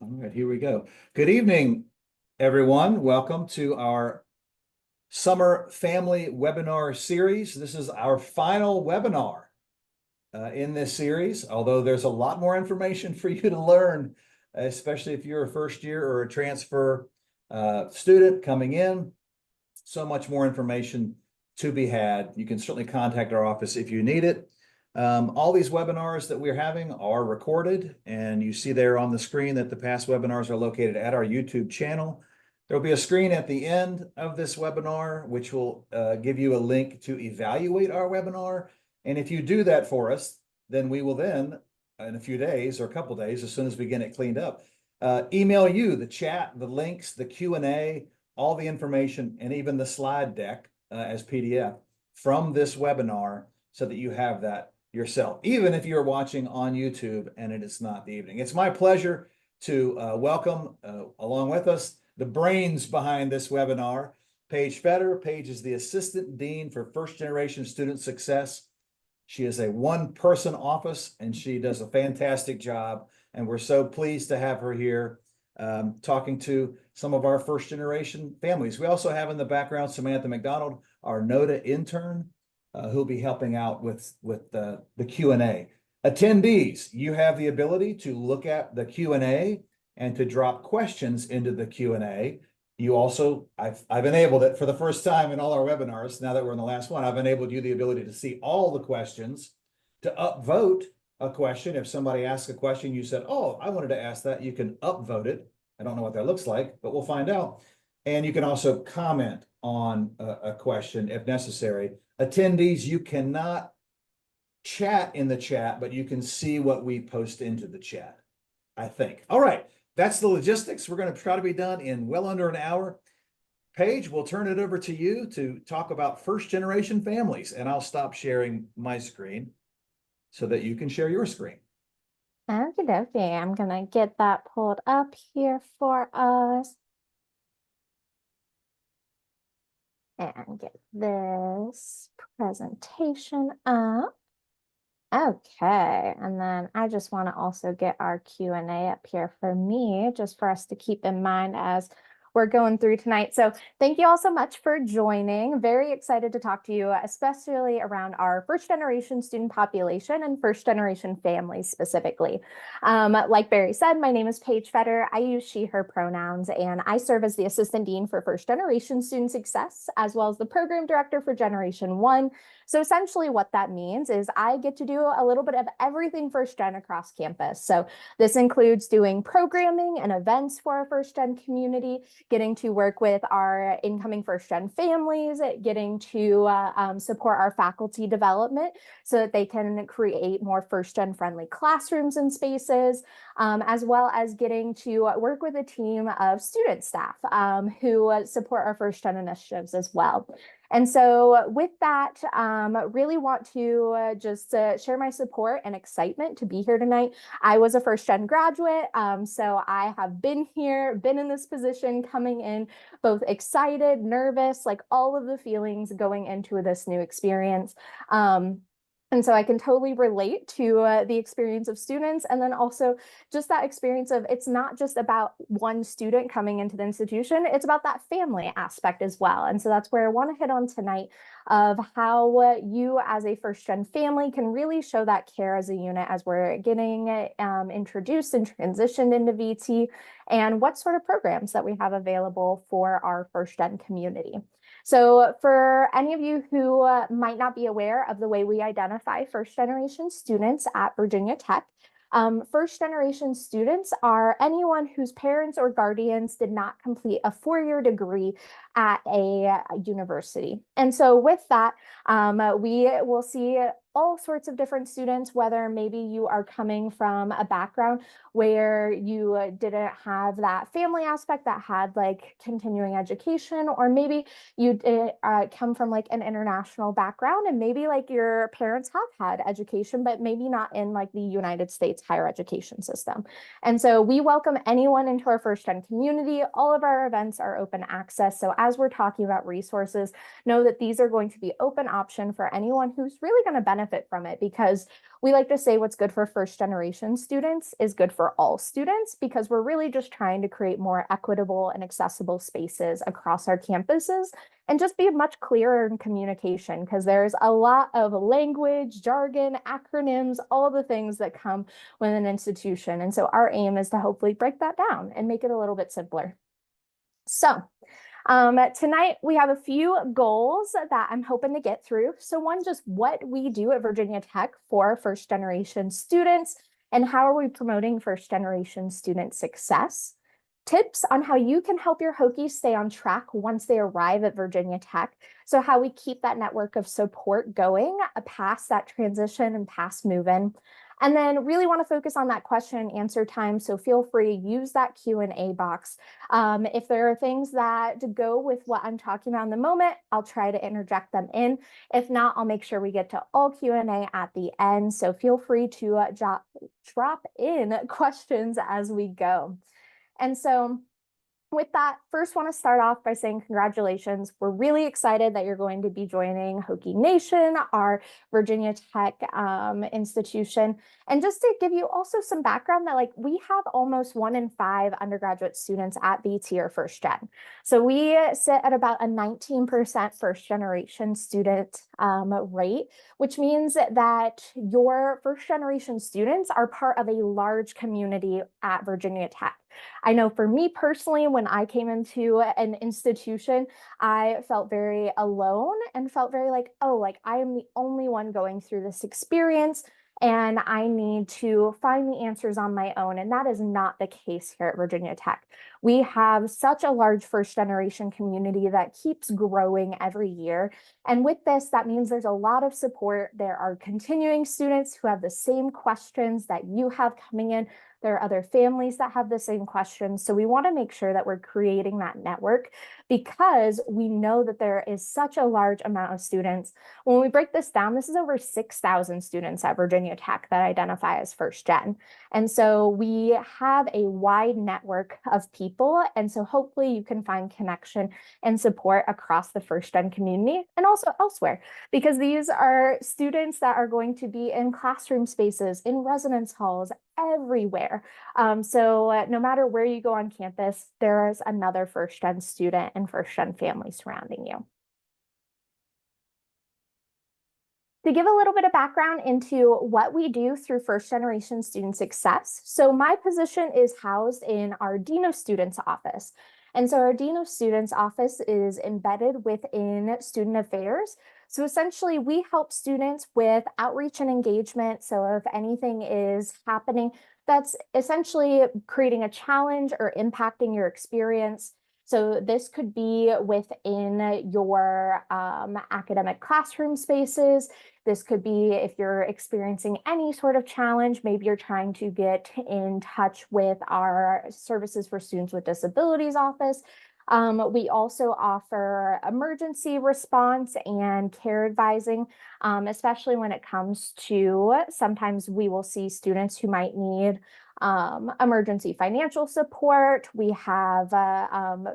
All right, here we go. Good evening, everyone. Welcome to our summer family webinar series. This is our final webinar in this series, although there's a lot more information for you to learn, especially if you're a first year or a transfer student coming in. So much more information to be had. You can certainly contact our office if you need it. All these webinars that we're having are recorded, and you see there on the screen that the past webinars are located at our YouTube channel. There'll be a screen at the end of this webinar, which will give you a link to evaluate our webinar. And if you do that for us, then we will then, in a few days or a couple days, as soon as we get it cleaned up, email you the chat, the links, the Q&A, all the information, and even the slide deck as PDF from this webinar so that you have that yourself, even if you're watching on YouTube and it is not the evening. It's my pleasure to welcome along with us the brains behind this webinar, Paige Fetter. Paige is the Assistant Dean for First Generation Student Success. She is a one-person office and she does a fantastic job. And we're so pleased to have her here talking to some of our first generation families. We also have in the background Samantha McDonald, our NOTA intern, who'll be helping out with the Q&A. Attendees, you have the ability to look at the Q&A and to drop questions into the Q&A. You also, I've enabled it for the first time in all our webinars. Now that we're in the last one, I've enabled you the ability to see all the questions, to upvote a question. If somebody asks a question, you said, oh, I wanted to ask that, you can upvote it. I don't know what that looks like, but we'll find out. And you can also comment on a question if necessary. Attendees, you cannot chat in the chat, but you can see what we post into the chat, I think. All right, that's the logistics. We're going to try to be done in well under an hour. Paige, we'll turn it over to you to talk about first generation families, and I'll stop sharing my screen so that you can share your screen. Okay, I'm going to get that pulled up here for us. And get this presentation up. Okay, and then I just want to also get our Q&A up here for me, just for us to keep in mind as we're going through tonight. So thank you all so much for joining. Very excited to talk to you, especially around our first generation student population and first generation families specifically. Like Barry said, my name is Paige Fetter. I use she, her pronouns, and I serve as the Assistant Dean for First Generation Student Success, as well as the Program Director for Generation 1. So essentially what that means is I get to do a little bit of everything first gen across campus. So this includes doing programming and events for our first gen community, getting to work with our incoming first gen families, getting to support our faculty development so that they can create more first gen friendly classrooms and spaces, as well as getting to work with a team of student staff who support our first gen initiatives as well. And so with that, really want to just share my support and excitement to be here tonight. I was a first gen graduate, so I have been here, been in this position, coming in both excited, nervous, like all of the feelings going into this new experience. And so I can totally relate to the experience of students, and then also just that experience of it's not just about one student coming into the institution, it's about that family aspect as well. And so that's where I want to hit on tonight of how you as a first gen family can really show that care as a unit as we're getting introduced and transitioned into VT, and what sort of programs that we have available for our first gen community. So for any of you who might not be aware of the way we identify first generation students at Virginia Tech, first generation students are anyone whose parents or guardians did not complete a four-year degree at a university. And so with that, we will see all sorts of different students, whether maybe you are coming from a background where you didn't have that family aspect that had like continuing education, or maybe you come from like an international background and maybe like your parents have had education, but maybe not in like the United States higher education system. And so we welcome anyone into our first gen community. All of our events are open access. So as we're talking about resources, know that these are going to be open option for anyone who's really going to benefit benefit from it, because we like to say what's good for first generation students is good for all students, because we're really just trying to create more equitable and accessible spaces across our campuses and just be much clearer in communication, because there's a lot of language, jargon, acronyms, all the things that come with an institution. And so our aim is to hopefully break that down and make it a little bit simpler. So tonight we have a few goals that I'm hoping to get through. So one, just what we do at Virginia Tech for first generation students and how are we promoting first generation student success. Tips on how you can help your Hokies stay on track once they arrive at Virginia Tech. So how we keep that network of support going past that transition and past move-in. And then really want to focus on that question and answer time. So feel free to use that Q&A box. If there are things that go with what I'm talking about in the moment, I'll try to interject them in. If not, I'll make sure we get to all Q&A at the end. So feel free to drop in questions as we go. And so with that, first want to start off by saying congratulations. We're really excited that you're going to be joining Hokie Nation, our Virginia Tech institution. And just to give you also some background, that like we have almost 1 in 5 undergraduate students at BT or first gen. So we sit at about a 19% first generation student rate, which means that your first generation students are part of a large community at Virginia Tech. I know for me personally, when I came into an institution, I felt very alone and felt very like, oh, like I am the only one going through this experience and I need to find the answers on my own. And that is not the case here at Virginia Tech. We have such a large first generation community that keeps growing every year. And with this, that means there's a lot of support. There are continuing students who have the same questions that you have coming in. There are other families that have the same questions. So we want to make sure that we're creating that network, because we know that there is such a large amount of students. When we break this down, this is over 6,000 students at Virginia Tech that identify as first gen. And so we have a wide network of people. And so hopefully you can find connection and support across the first gen community and also elsewhere, because these are students that are going to be in classroom spaces, in residence halls, everywhere. So no matter where you go on campus, there is another first gen student and first gen family surrounding you. To give a little bit of background into what we do through first generation student success. So my position is housed in our Dean of Students office. And so our Dean of Students office is embedded within Student Affairs. So essentially we help students with outreach and engagement. So if anything is happening that's essentially creating a challenge or impacting your experience. So this could be within your academic classroom spaces. This could be if you're experiencing any sort of challenge, maybe you're trying to get in touch with our Services for Students with Disabilities office. We also offer emergency response and care advising, especially when it comes to sometimes we will see students who might need emergency financial support. We have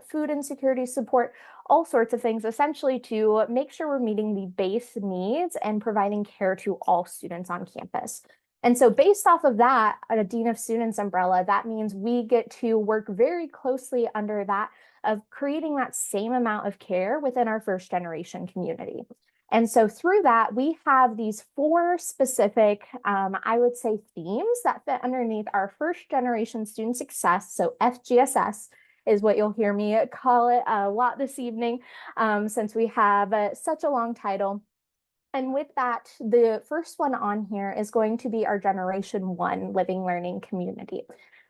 food insecurity support, all sorts of things, essentially to make sure we're meeting the base needs and providing care to all students on campus. And so based off of that, a Dean of Students umbrella, that means we get to work very closely under that of creating that same amount of care within our first generation community. And so through that, we have these 4 specific, I would say, themes that fit underneath our first generation student success. So FGSS is what you'll hear me call it a lot this evening, since we have such a long title. And with that, the first one on here is going to be our Generation 1 Living Learning Community.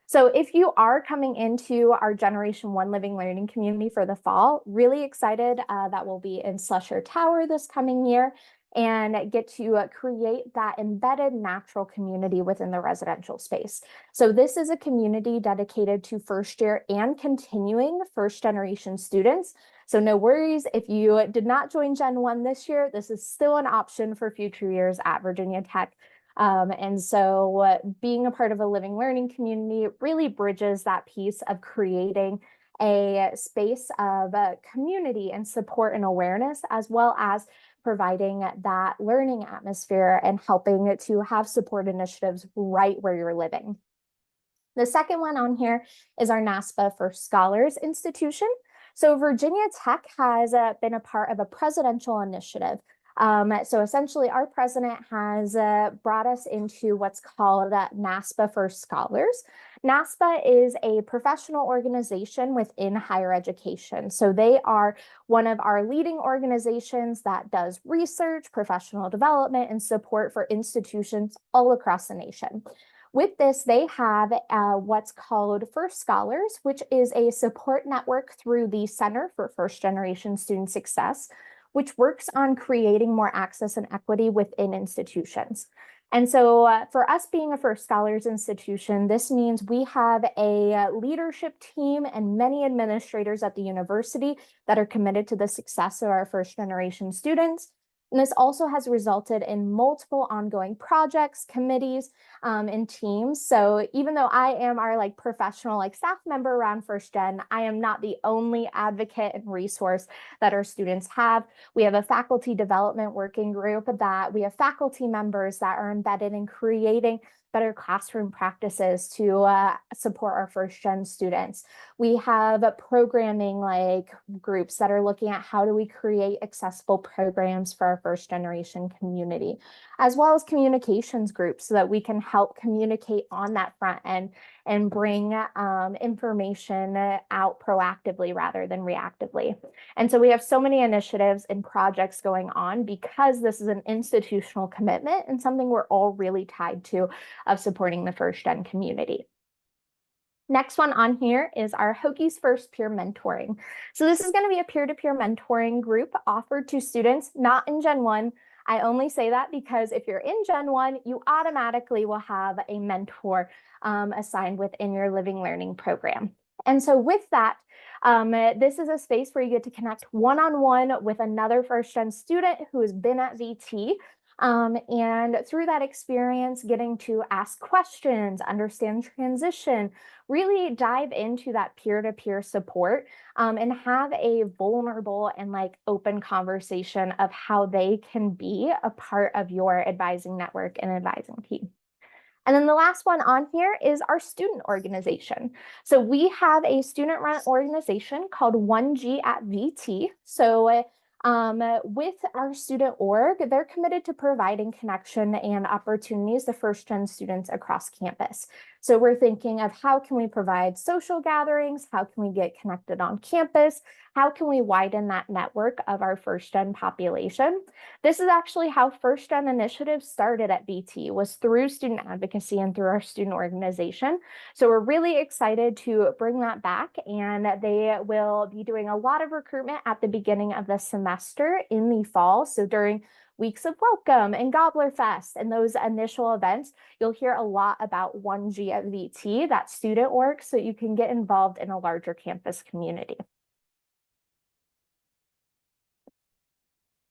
So if you are coming into our Generation 1 Living Learning Community for the fall, really excited that we'll be in Slusher Tower this coming year and get to create that embedded natural community within the residential space. So this is a community dedicated to first year and continuing first generation students. So no worries, if you did not join Gen 1 this year, this is still an option for future years at Virginia Tech. And so being a part of a living learning community really bridges that piece of creating a space of community and support and awareness, as well as providing that learning atmosphere and helping to have support initiatives right where you're living. The second one on here is our NASPA for Scholars institution. So Virginia Tech has been a part of a presidential initiative. So essentially, our president has brought us into what's called NASPA for Scholars. NASPA is a professional organization within higher education. So they are one of our leading organizations that does research, professional development, and support for institutions all across the nation. With this, they have what's called First Scholars, which is a support network through the Center for First Generation Student Success, which works on creating more access and equity within institutions. And so for us being a First Scholars institution, this means we have a leadership team and many administrators at the university that are committed to the success of our first generation students. And this also has resulted in multiple ongoing projects, committees, and teams. So even though I am our professional staff member around First Gen, I am not the only advocate and resource that our students have. We have a faculty development working group that we have faculty members that are embedded in creating better classroom practices to support our first gen students. We have programming groups that are looking at how do we create accessible programs for our first generation community, as well as communications groups so that we can help communicate on that front end and bring information out proactively rather than reactively. And so we have so many initiatives and projects going on because this is an institutional commitment and something we're all really tied to of supporting the first gen community. Next one on here is our Hokie's First Peer Mentoring. So this is going to be a peer-to-peer mentoring group offered to students not in Gen 1. I only say that because if you're in Gen 1, you automatically will have a mentor assigned within your Living Learning program. And so with that, this is a space where you get to connect one-on-one with another first-gen student who has been at VT. And through that experience, getting to ask questions, understand transition, really dive into that peer-to-peer support and have a vulnerable and open conversation of how they can be a part of your advising network and advising team. And then the last one on here is our student organization. So we have a student-run organization called 1G at VT. So with our student org, they're committed to providing connection and opportunities to first-gen students across campus. So we're thinking of how can we provide social gatherings? How can we get connected on campus? How can we widen that network of our first-gen population? This is actually how first-gen initiatives started at VT, was through student advocacy and through our student organization. So we're really excited to bring that back, and they will be doing a lot of recruitment at the beginning of the semester in the fall. So during Weeks of Welcome and Gobbler Fest and those initial events, you'll hear a lot about 1G at VT, that student org, so you can get involved in a larger campus community.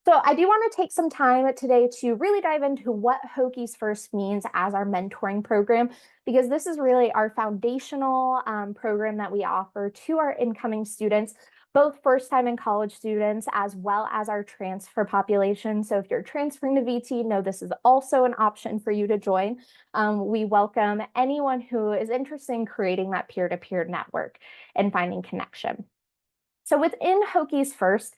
So I do want to take some time today to really dive into what Hokie's First means as our mentoring program, because this is really our foundational program that we offer to our incoming students, both first-time and college students, as well as our transfer population. So if you're transferring to VT, know this is also an option for you to join. We welcome anyone who is interested in creating that peer-to-peer network and finding connection. So within Hokie's First,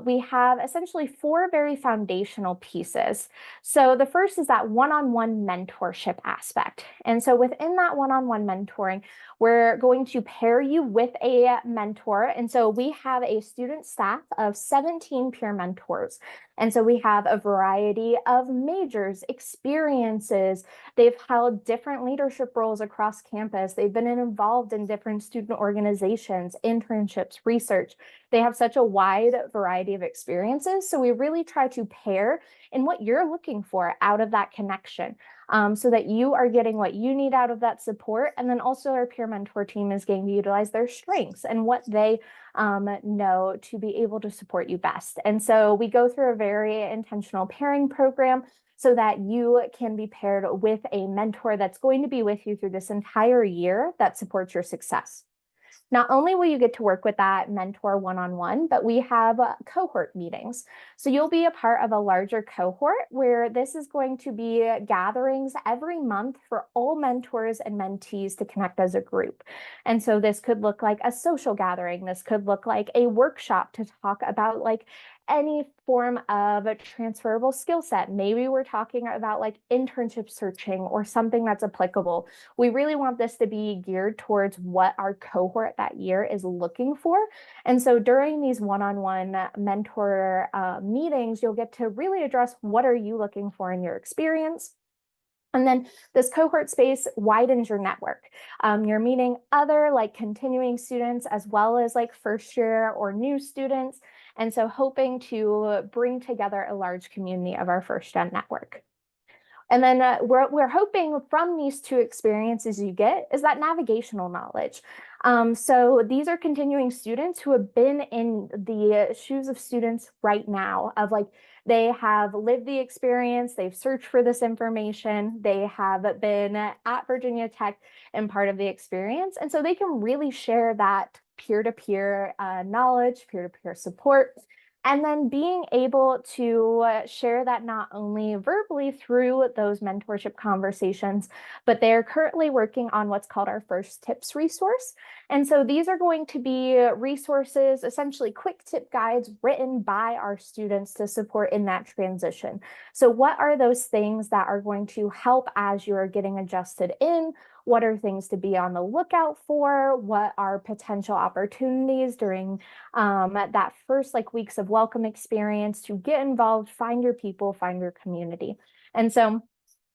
we have essentially 4 very foundational pieces. So the first is that one-on-one mentorship aspect. And so within that one-on-one mentoring, we're going to pair you with a mentor. And so we have a student staff of 17 peer mentors. And so we have a variety of majors, experiences. They've held different leadership roles across campus. They've been involved in different student organizations, internships, research. They have such a wide variety of experiences. So we really try to pair in what you're looking for out of that connection, so that you are getting what you need out of that support. And then also our peer mentor team is getting to utilize their strengths and what they know to be able to support you best. And so we go through a very intentional pairing program so that you can be paired with a mentor that's going to be with you through this entire year that supports your success. Not only will you get to work with that mentor one-on-one, but we have cohort meetings. So you'll be a part of a larger cohort where this is going to be gatherings every month for all mentors and mentees to connect as a group. And so this could look like a social gathering. This could look like a workshop to talk about like any form of a transferable skill set. Maybe we're talking about like internship searching or something that's applicable. We really want this to be geared towards what our cohort that year is looking for. And so during these one-on-one mentor meetings, you'll get to really address what are you looking for in your experience. And then this cohort space widens your network. You're meeting other like continuing students as well as like first year or new students. And so hoping to bring together a large community of our first gen network. And then we're hoping from these two experiences you get is that navigational knowledge. So these are continuing students who have been in the shoes of students right now of like, they have lived the experience, they've searched for this information, they have been at Virginia Tech and part of the experience. And so they can really share that peer-to-peer knowledge, peer-to-peer support. And then being able to share that not only verbally through those mentorship conversations, but they're currently working on what's called our first tips resource. And so these are going to be resources, essentially quick tip guides written by our students to support in that transition. So what are those things that are going to help as you're getting adjusted in? What are things to be on the lookout for? What are potential opportunities during that first like weeks of welcome experience to get involved, find your people, find your community. And so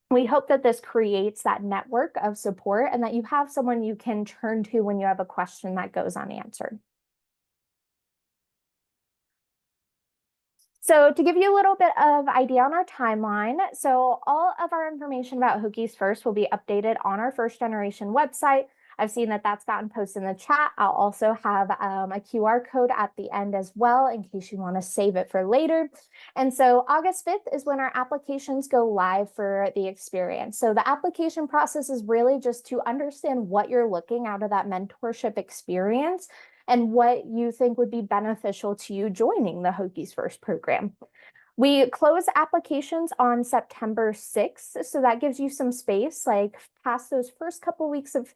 we hope that this creates that network of support and that you have someone you can turn to when you have a question that goes unanswered. So to give you a little bit of idea on our timeline, so all of our information about Hokie's First will be updated on our first generation website. I've seen that that's gotten posted in the chat. I'll also have a QR code at the end as well in case you want to save it for later. And so August 5th is when our applications go live for the experience. So the application process is really just to understand what you're looking out of that mentorship experience and what you think would be beneficial to you joining the Hokie's First program. We close applications on September 6th, so that gives you some space, like past those first couple weeks of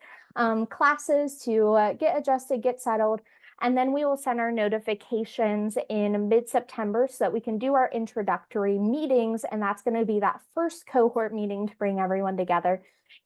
classes to get adjusted, get settled, and then we will send our notifications in mid-September so that we can do our introductory meetings, and that's going to be that first cohort meeting to bring everyone together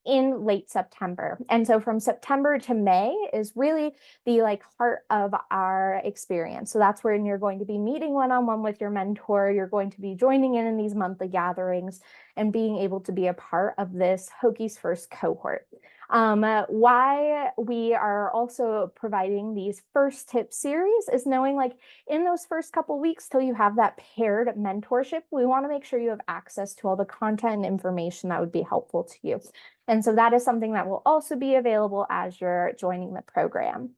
in late September. And so from September to May is really the like heart of our experience. So that's when you're going to be meeting one-on-one with your mentor. You're going to be joining in these monthly gatherings and being able to be a part of this Hokie's First cohort. Why we are also providing these first tip series is knowing like in those first couple weeks till you have that paired mentorship, we want to make sure you have access to all the content and information that would be helpful to you. And so that is something that will also be available as you're joining the program.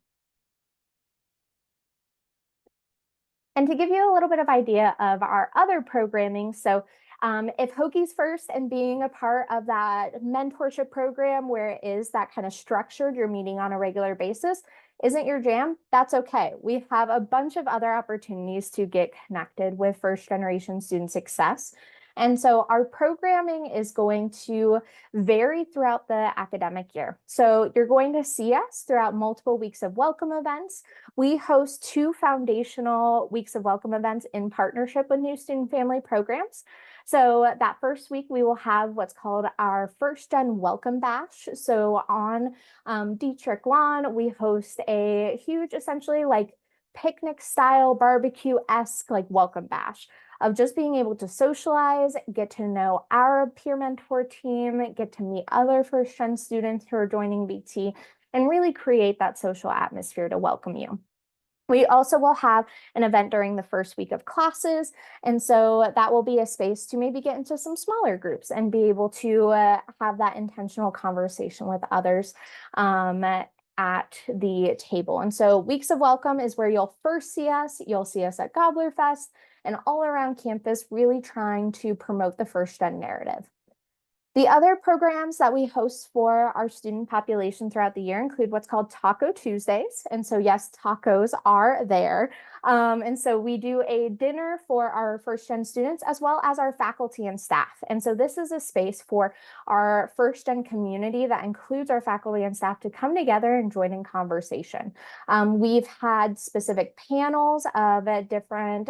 And to give you a little bit of idea of our other programming, so if Hokie's First and being a part of that mentorship program where it is that kind of structured, you're meeting on a regular basis, isn't your jam, that's okay. We have a bunch of other opportunities to get connected with first generation student success. And so our programming is going to vary throughout the academic year. So you're going to see us throughout multiple weeks of welcome events. We host 2 foundational weeks of welcome events in partnership with new student family programs. So that first week, we will have what's called our First Gen Welcome Bash. So on Dietrich Lawn, we host a huge, essentially like picnic style barbecue-esque like welcome bash of just being able to socialize, get to know our peer mentor team, get to meet other first gen students who are joining BT, and really create that social atmosphere to welcome you. We also will have an event during the first week of classes. And so that will be a space to maybe get into some smaller groups and be able to have that intentional conversation with others at the table. And so weeks of welcome is where you'll first see us. You'll see us at Gobbler Fest and all around campus, really trying to promote the first gen narrative. The other programs that we host for our student population throughout the year include what's called Taco Tuesdays. And so, yes, tacos are there. And so we do a dinner for our first gen students as well as our faculty and staff. And so this is a space for our first gen community that includes our faculty and staff to come together and join in conversation. We've had specific panels of different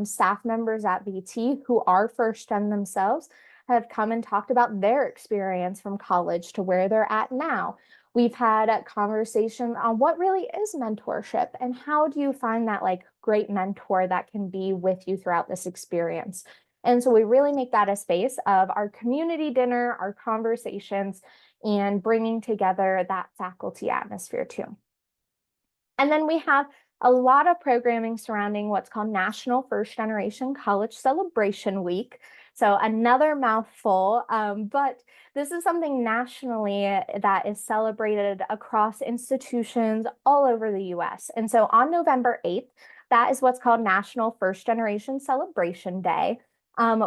staff members at VT who are first gen themselves have come and talked about their experience from college to where they're at now. We've had a conversation on what really is mentorship and how do you find that like great mentor that can be with you throughout this experience. And so we really make that a space of our community dinner, our conversations, and bringing together that faculty atmosphere too. And then we have a lot of programming surrounding what's called National First Generation College Celebration Week. So another mouthful, but this is something nationally that is celebrated across institutions all over the US. And so on November 8th, that is what's called National First Generation Celebration Day.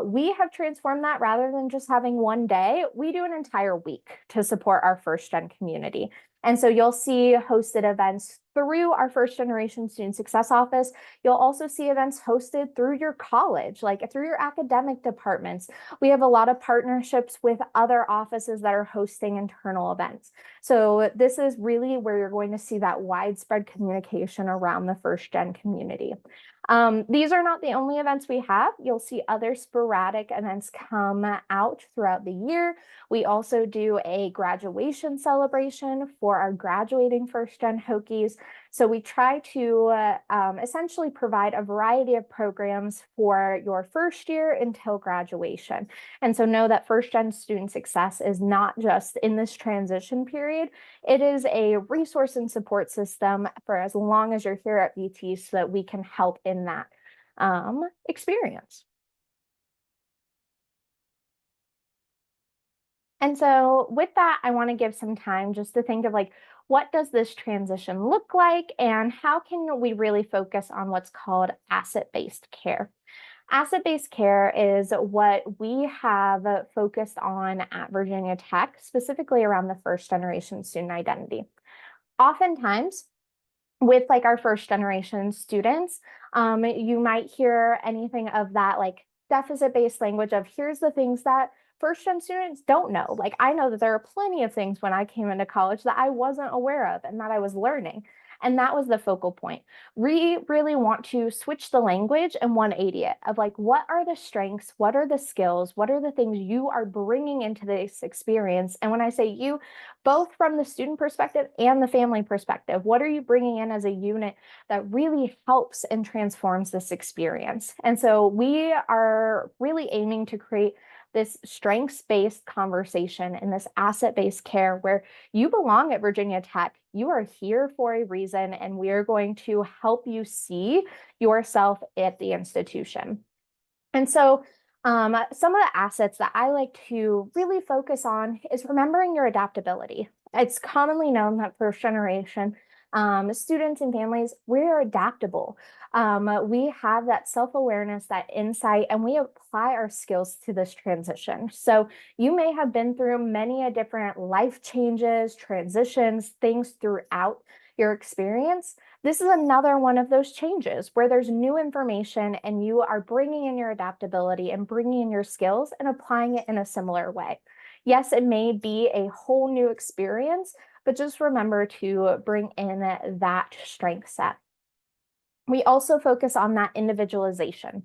We have transformed that rather than just having one day, we do an entire week to support our first gen community. And so you'll see hosted events through our first generation student success office. You'll also see events hosted through your college, like through your academic departments. We have a lot of partnerships with other offices that are hosting internal events. So this is really where you're going to see that widespread communication around the first gen community. These are not the only events we have. You'll see other sporadic events come out throughout the year. We also do a graduation celebration for our graduating first gen Hokies. So we try to essentially provide a variety of programs for your first year until graduation. And so know that first gen student success is not just in this transition period. It is a resource and support system for as long as you're here at VT so that we can help in that experience. And so with that, I want to give some time just to think of like, what does this transition look like and how can we really focus on what's called asset-based care? Asset-based care is what we have focused on at Virginia Tech, specifically around the first generation student identity. Oftentimes, with like our first generation students, you might hear anything of that like deficit-based language of here's the things that first gen students don't know. Like I know that there are plenty of things when I came into college that I wasn't aware of and that I was learning. And that was the focal point. We really want to switch the language and 180 it of like, what are the strengths? What are the skills? What are the things you are bringing into this experience? And when I say you, both from the student perspective and the family perspective, what are you bringing in as a unit that really helps and transforms this experience? And so we are really aiming to create this strengths-based conversation and this asset-based care where you belong at Virginia Tech. You are here for a reason, and we are going to help you see yourself at the institution. And so some of the assets that I like to really focus on is remembering your adaptability. It's commonly known that first generation students and families, we're adaptable. We have that self-awareness, that insight, and we apply our skills to this transition. So you may have been through many different life changes, transitions, things throughout your experience. This is another one of those changes where there's new information and you are bringing in your adaptability and bringing in your skills and applying it in a similar way. Yes, it may be a whole new experience, but just remember to bring in that strength set. We also focus on that individualization,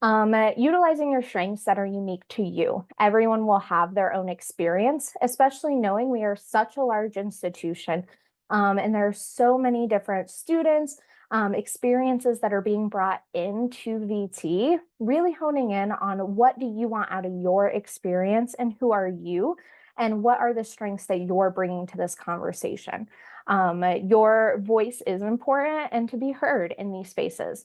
utilizing your strengths that are unique to you. Everyone will have their own experience, especially knowing we are such a large institution and there are so many different students, experiences that are being brought into VT, really honing in on what do you want out of your experience and who are you and what are the strengths that you're bringing to this conversation. Your voice is important and to be heard in these spaces.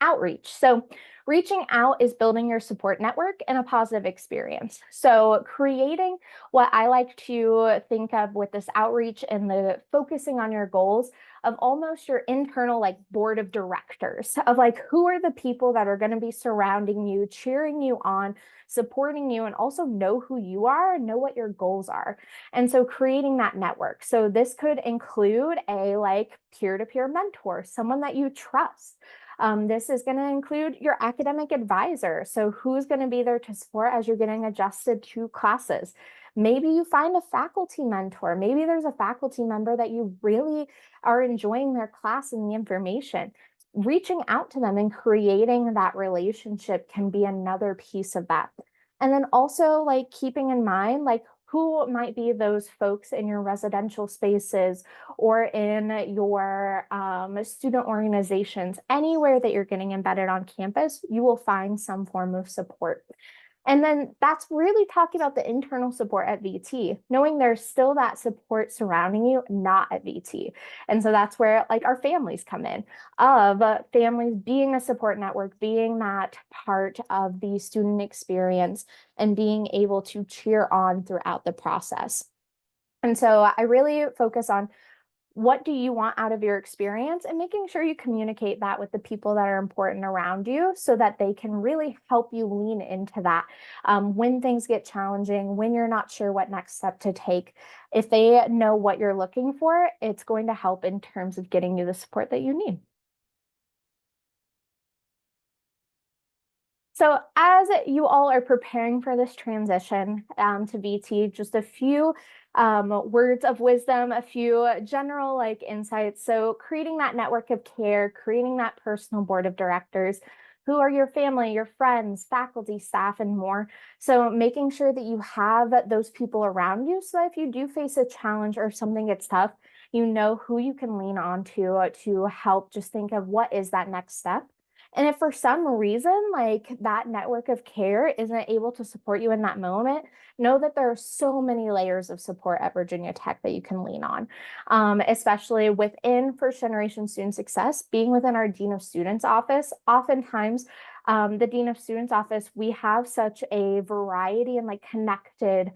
Outreach. So Reaching out is building your support network and a positive experience. So creating what I like to think of with this outreach and the focusing on your goals of almost your internal like board of directors of like who are the people that are going to be surrounding you, cheering you on, supporting you, and also know who you are, know what your goals are. And so creating that network. So this could include a like peer-to-peer mentor, someone that you trust. This is going to include your academic advisor. So who's going to be there to support as you're getting adjusted to classes? Maybe you find a faculty mentor. Maybe there's a faculty member that you really are enjoying their class and the information. Reaching out to them and creating that relationship can be another piece of that. And then also like keeping in mind, like who might be those folks in your residential spaces or in your student organizations, anywhere that you're getting embedded on campus, you will find some form of support. And then that's really talking about the internal support at VT, knowing there's still that support surrounding you, not at VT. And so that's where like our families come in, of families being a support network, being that part of the student experience and being able to cheer on throughout the process. And so I really focus on what do you want out of your experience and making sure you communicate that with the people that are important around you so that they can really help you lean into that when things get challenging, when you're not sure what next step to take. If they know what you're looking for, it's going to help in terms of getting you the support that you need. So as you all are preparing for this transition to VT, just a few words of wisdom, a few general like insights. So creating that network of care, creating that personal board of directors, who are your family, your friends, faculty, staff, and more. So making sure that you have those people around you so that if you do face a challenge or something gets tough, you know who you can lean on to help just think of what is that next step. And if for some reason, like that network of care isn't able to support you in that moment, know that there are so many layers of support at Virginia Tech that you can lean on, especially within first generation student success, being within our Dean of Students office. Oftentimes, the Dean of Students office, we have such a variety and like connected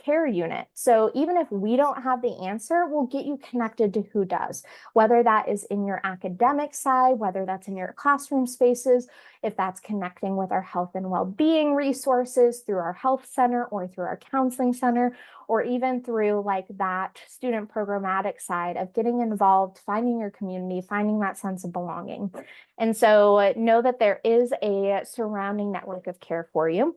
care unit. So even if we don't have the answer, we'll get you connected to who does, whether that is in your academic side, whether that's in your classroom spaces, if that's connecting with our health and well-being resources through our health center or through our counseling center, or even through like that student programmatic side of getting involved, finding your community, finding that sense of belonging. And so know that there is a surrounding network of care for you.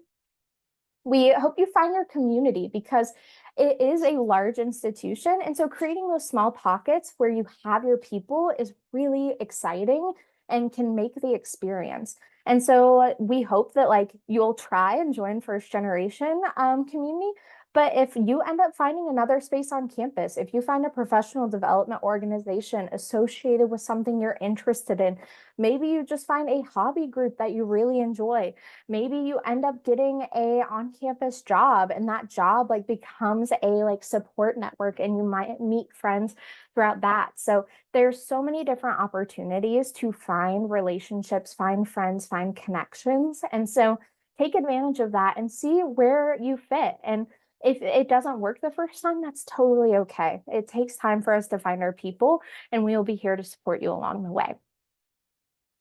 We hope you find your community because it is a large institution. And so creating those small pockets where you have your people is really exciting and can make the experience. And so we hope that like you'll try and join first generation community. But if you end up finding another space on campus, if you find a professional development organization associated with something you're interested in, maybe you just find a hobby group that you really enjoy. Maybe you end up getting a on-campus job and that job like becomes a like support network and you might meet friends throughout that. So there's so many different opportunities to find relationships, find friends, find connections. And so take advantage of that and see where you fit. And if it doesn't work the first time, that's totally okay. It takes time for us to find our people, and we will be here to support you along the way.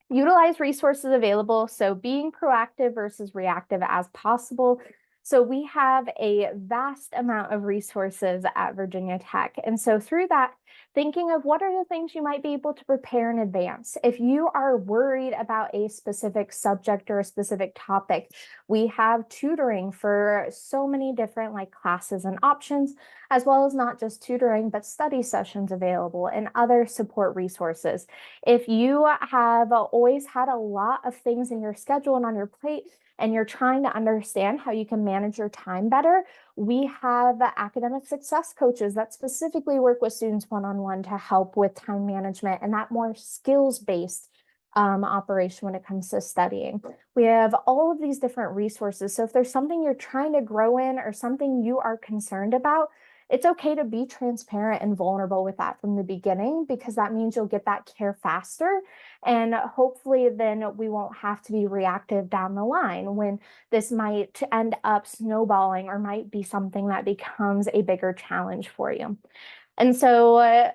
Utilize resources available, so being proactive versus reactive as possible. So we have a vast amount of resources at Virginia Tech. And so through that, thinking of what are the things you might be able to prepare in advance. If you are worried about a specific subject or a specific topic, we have tutoring for so many different like classes and options, as well as not just tutoring, but study sessions available and other support resources. If you have always had a lot of things in your schedule and on your plate, and you're trying to understand how you can manage your time better, we have academic success coaches that specifically work with students one-on-one to help with time management and that more skills-based operation when it comes to studying. We have all of these different resources. So if there's something you're trying to grow in or something you are concerned about, it's okay to be transparent and vulnerable with that from the beginning, because that means you'll get that care faster. And hopefully then we won't have to be reactive down the line when this might end up snowballing or might be something that becomes a bigger challenge for you. And so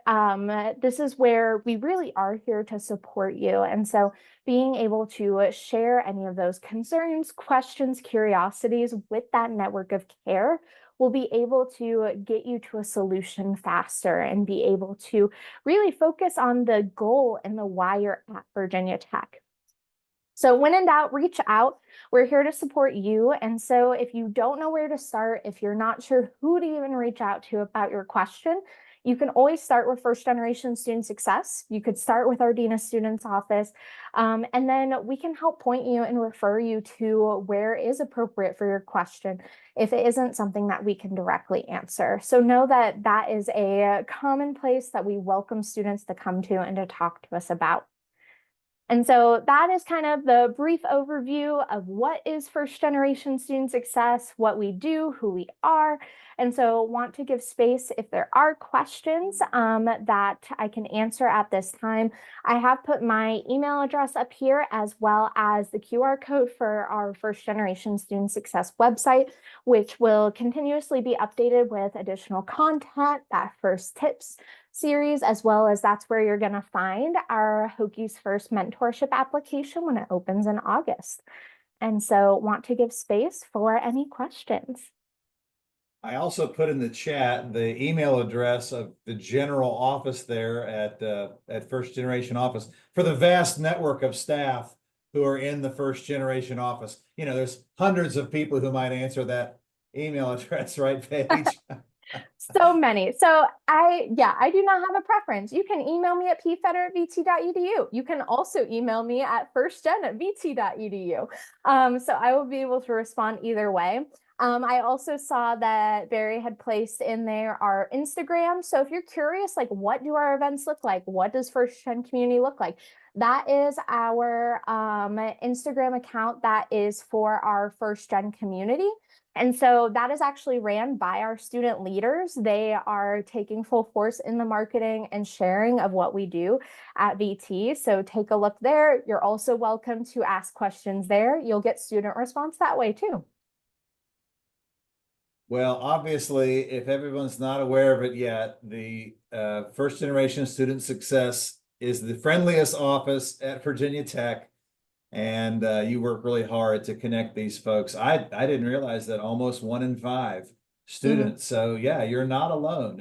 this is where we really are here to support you. And so being able to share any of those concerns, questions, curiosities with that network of care will be able to get you to a solution faster and be able to really focus on the goal and the why you're at Virginia Tech. So when in doubt, reach out. We're here to support you. And so if you don't know where to start, if you're not sure who to even reach out to about your question, you can always start with first generation student success. You could start with our Dean of Students office, and then we can help point you and refer you to where is appropriate for your question if it isn't something that we can directly answer. So know that that is a common place that we welcome students to come to and to talk to us about. And so that is kind of the brief overview of what is first generation student success, what we do, who we are. And so want to give space if there are questions that I can answer at this time. I have put my email address up here as well as the QR code for our first generation student success website, which will continuously be updated with additional content, that first tips series, as well as that's where you're going to find our Hokie's first mentorship application when it opens in August. And so want to give space for any questions. I also put in the chat the email address of the general office there at First Generation Office for the vast network of staff who are in the First Generation office. You know, there's hundreds of people who might answer that email address, right, Paige? So many. So I do not have a preference. You can email me at pfeder@vt.edu. You can also email me at firstgen@vt.edu. So I will be able to respond either way. I also saw that Barry had placed in there our Instagram. So if you're curious, like, what do our events look like? What does First Gen Community look like? That is our Instagram account that is for our First Gen community. And so that is actually ran by our student leaders. They are taking full force in the marketing and sharing of what we do at VT. So take a look there. You're also welcome to ask questions there. You'll get student response that way too. Well, obviously, if everyone's not aware of it yet, the First Generation Student Success is the friendliest office at Virginia Tech. And you work really hard to connect these folks. I didn't realize that almost 1 in 5 students. So yeah, you're not alone.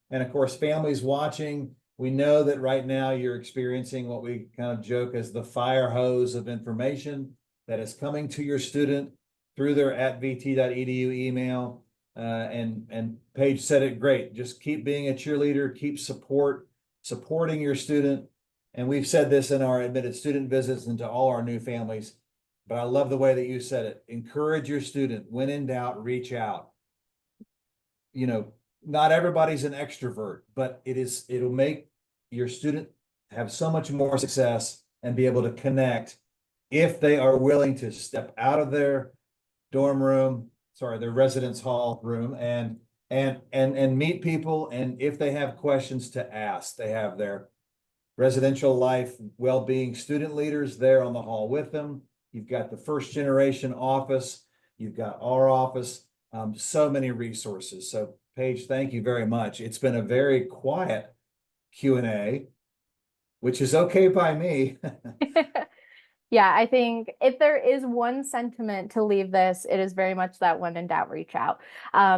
And of course, families watching, we know that right now you're experiencing what we kind of joke as the fire hose of information that is coming to your student through their @vt.edu email. And Paige said it great. Just keep being a cheerleader, keep supporting your student. And we've said this in our admitted student visits and to all our new families, but I love the way that you said it. Encourage your student. When in doubt, reach out. You know, not everybody's an extrovert, but it'll make your student have so much more success and be able to connect if they are willing to step out of their dorm room, their residence hall room and meet people. And if they have questions to ask, they have their residential life well-being student leaders there on the hall with them. You've got the First Generation office. You've got our office. So many resources. So Paige, thank you very much. It's been a very quiet Q&A, which is okay by me. Yeah, I think if there is one sentiment to leave this, it is very much that when in doubt, reach out.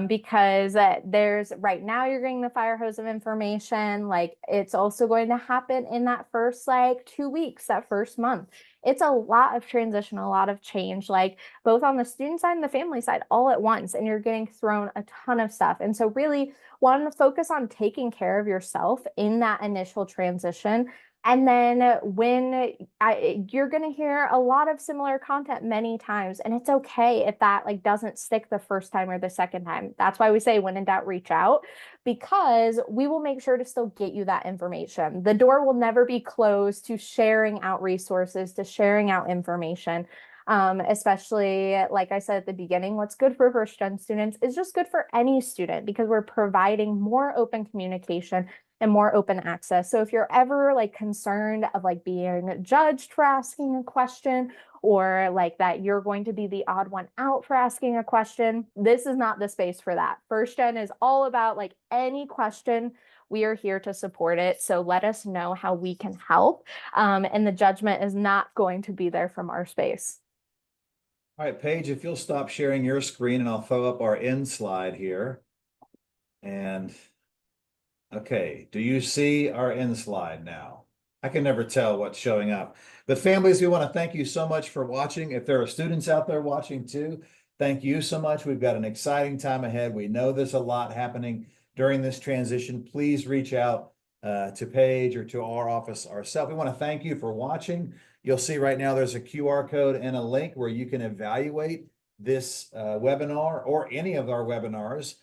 Because there's right now you're getting the fire hose of information. Like it's also going to happen in that first like 2 weeks, that first month. It's a lot of transition, a lot of change, like both on the student side and the family side all at once. And you're getting thrown a ton of stuff. And so really want to focus on taking care of yourself in that initial transition. And then you're going to hear a lot of similar content many times, and it's okay if that like doesn't stick the first time or the second time. That's why we say when in doubt, reach out, because we will make sure to still get you that information. The door will never be closed to sharing out resources, to sharing out information. Especially like I said at the beginning, what's good for first gen students is just good for any student because we're providing more open communication and more open access. So if you're ever like concerned of like being judged for asking a question, or like that you're going to be the odd one out for asking a question, this is not the space for that. First gen is all about like any question, we are here to support it. So let us know how we can help. And the judgment is not going to be there from our space. All right, Paige, if you'll stop sharing your screen and I'll throw up our end slide here. And okay, do you see our end slide now? I can never tell what's showing up. But families, we want to thank you so much for watching. If there are students out there watching too, thank you so much. We've got an exciting time ahead. We know there's a lot happening during this transition. Please reach out to Paige or to our office ourselves. We want to thank you for watching. You'll see right now there's a QR code and a link where you can evaluate this webinar or any of our webinars.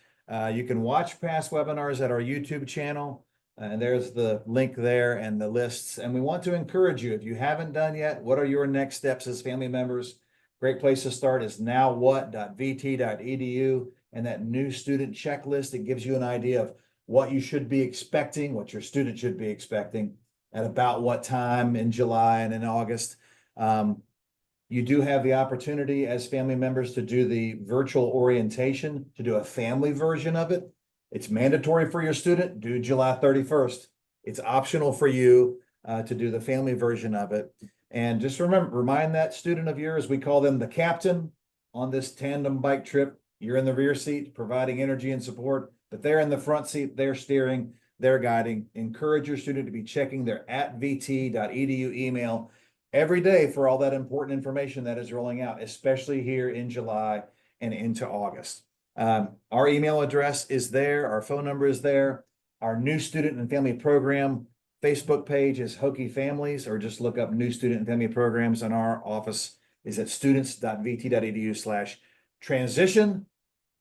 You can watch past webinars at our YouTube channel, and there's the link there and the lists. And we want to encourage you, if you haven't done yet, what are your next steps as family members? Great place to start is nowwhat.vt.edu, and that new student checklist. It gives you an idea of what you should be expecting, what your student should be expecting at about what time in July and in August. You do have the opportunity as family members to do the virtual orientation, to do a family version of it. It's mandatory for your student, due July 31st. It's optional for you to do the family version of it. And just remind that student of yours, we call them the captain on this tandem bike trip. You're in the rear seat providing energy and support, but they're in the front seat, they're steering, they're guiding. Encourage your student to be checking their @vt.edu email every day for all that important information that is rolling out, especially here in July and into August. Our email address is there. Our phone number is there. Our new student and family program Facebook page is Hokie Families, or just look up new student and family programs, and our office is at students.vt.edu/transition.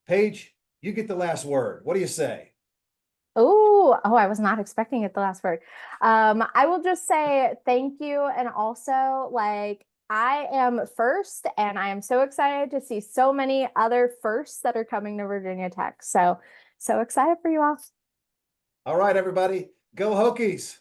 Paige, you get the last word. What do you say? Oh, I was not expecting it the last word. I will just say thank you. And also, like, I am first, and I am so excited to see so many other firsts that are coming to Virginia Tech. So excited for you all. All right, everybody, go Hokies.